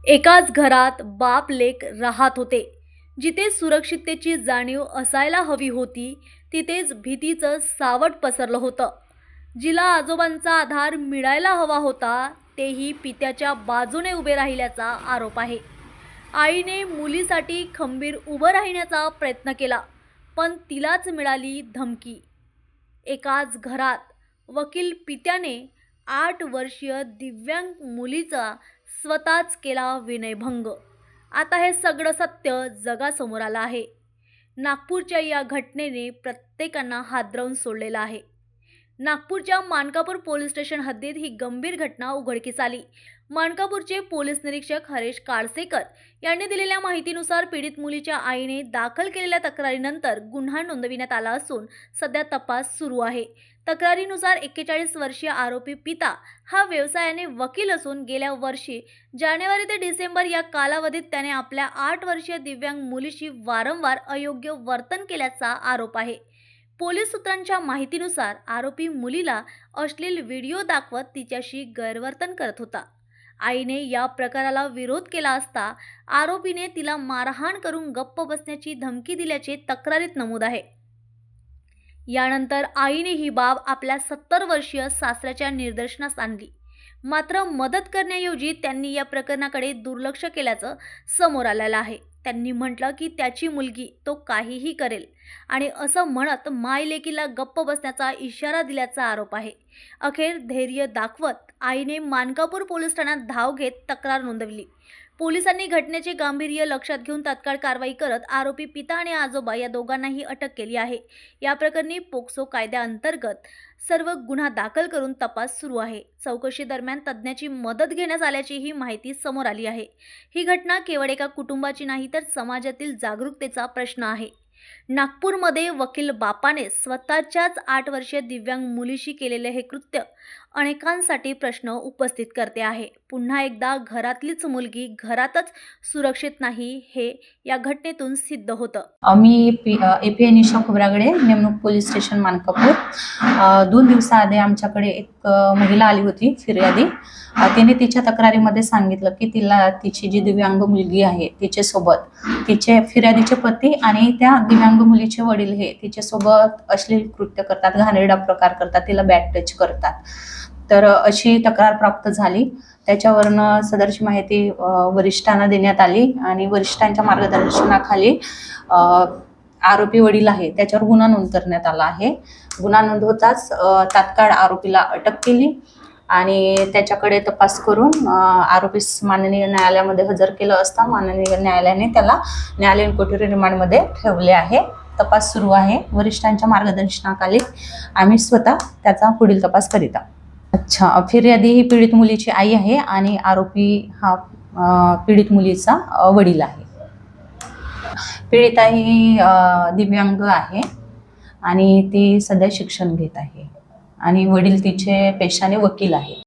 एकाच घरात बाप लेक राहत होते. जिथे सुरक्षिततेची जाणीव असायला हवी होती, तिथेच भीतीचं सावट पसरलं होतं. जिला आजोबांचा आधार मिळायला हवा होता, तेही पित्याच्या बाजूने उभे राहिल्याचा आरोप आहे. आईने मुलीसाठी खंबीर उभं राहण्याचा प्रयत्न केला, पण तिलाच मिळाली धमकी. एकाच घरात वकील पित्याने 8 वर्षीय दिव्यांग मुलीचा स्वतःच केला विनयभंग. आता हे सगळं सत्य जगासमोर आलं आहे. नागपूरच्या या घटनेने प्रत्येकांना हादरवून सोडलेलं आहे. नागपूरच्या मानकापूर पोलीस स्टेशन हद्दीत ही गंभीर घटना उघडकीस आली. मानकापूरचे पोलीस निरीक्षक हरेश काळसेकर यांनी दिलेल्या माहितीनुसार पीडित मुलीच्या आईने दाखल केलेल्या तक्रारीनंतर गुन्हा नोंदविण्यात आला असून सध्या तपास सुरू आहे. तक्रारीनुसार 41 वर्षीय आरोपी पिता हा व्यवसायाने वकील असून गेल्या वर्षी जानेवारी ते डिसेंबर या कालावधीत त्याने आपल्या 8 वर्षीय दिव्यांग मुलीशी वारंवार अयोग्य वर्तन केल्याचा आरोप आहे. पोलीस सूत्रांच्या माहितीनुसार आरोपी मुलीला अश्लील व्हिडिओ दाखवत तिच्याशी गैरवर्तन करत होता. आईने या प्रकाराला विरोध केला असता आरोपीने तिला मारहाण करून गप्प बसण्याची धमकी दिल्याचे तक्रारीत नमूद आहे. यानंतर आईने ही बाब आपल्या 70 वर्षीय सासऱ्याच्या निदर्शनास आणली. मात्र मदत करण्याऐवजी त्यांनी या प्रकरणाकडे दुर्लक्ष केल्याचं समोर आलेलं आहे. त्यांनी म्हटलं की त्याची मुलगी तो काहीही करेल आणि असं म्हणत मायलेकीला गप्प बसण्याचा इशारा दिल्याचा आरोप आहे. अखेर धैर्य दाखवत आईने मानकापूर पोलीस ठाण्यात धाव घेत तक्रार नोंदवली. पोलिसांनी घटनेचे गांभीर्य लक्षात घेऊन तात्काळ कारवाई करत आरोपी पिता आणि आजोबा या दोघांनाही अटक केली आहे. या प्रकरणी पोक्सो कायद्याअंतर्गत सर्व गुन्हा दाखल करून तपास सुरू आहे. चौकशी दरम्यान तज्ज्ञाची मदत घेण्यात आल्याची ही माहिती समोर आली आहे. ही घटना केवळ एका कुटुंबाची नाही तर समाजातील जागरूकतेचा प्रश्न आहे. नागपूरमध्ये वकील बापाने स्वतःच्याच 8 वर्षीय दिव्यांग मुलीशी केलेले हे कृत्य अनेकांसाठी प्रश्न उपस्थित करते आहे. पुन्हा एकदा घरातलीच मुलगी घरातच सुरक्षित नाही हे या घटनेतून सिद्ध होतं. मी API निशा खोब्रागडे, नेमणूक पोलीस स्टेशन मानकापूर. 2 दिवसाआधी आमच्याकडे एक महिला आली होती फिर्यादी. तिने तिच्या तक्रारीमध्ये सांगितलं की तिला तिची जी दिव्यांग मुलगी आहे तिच्यासोबत तिचे फिर्यादीचे पती आणि त्या दिव्यांग मुलीचे वडील हे तिच्यासोबत अश्लील कृत्य करतात, घाणेरडा प्रकार करतात, तिला बॅड टच करतात. तर अशी तक्रार प्राप्त झाली. त्याच्यावरनं सदरची माहिती वरिष्ठांना देण्यात आली आणि वरिष्ठांच्या मार्गदर्शनाखाली आरोपी वडील आहे त्याच्यावर गुन्हा नोंद करण्यात आला आहे. गुन्हा नोंद होताच तात्काळ आरोपीला अटक केली आणि त्याच्याकडे तपास करून आरोपीस माननीय न्यायालयामध्ये हजर केलं असता माननीय न्यायालयाने त्याला न्यायालयीन कोठडी रिमांडमध्ये ठेवले आहे. तपास सुरू आहे. वरिष्ठांच्या मार्गदर्शनाखाली आम्ही स्वतः त्याचा पुढील तपास करीत आहोत. अच्छा, फिर्यादी ही पीडित मुलीची आई आहे आणि आरोपी हा पीडित मुलीचा वडील आहे. पीडिता ही दिव्यांग आहे आणि ती सध्या शिक्षण घेत आहे आणि वडील तिचे पेशाने वकील आहे.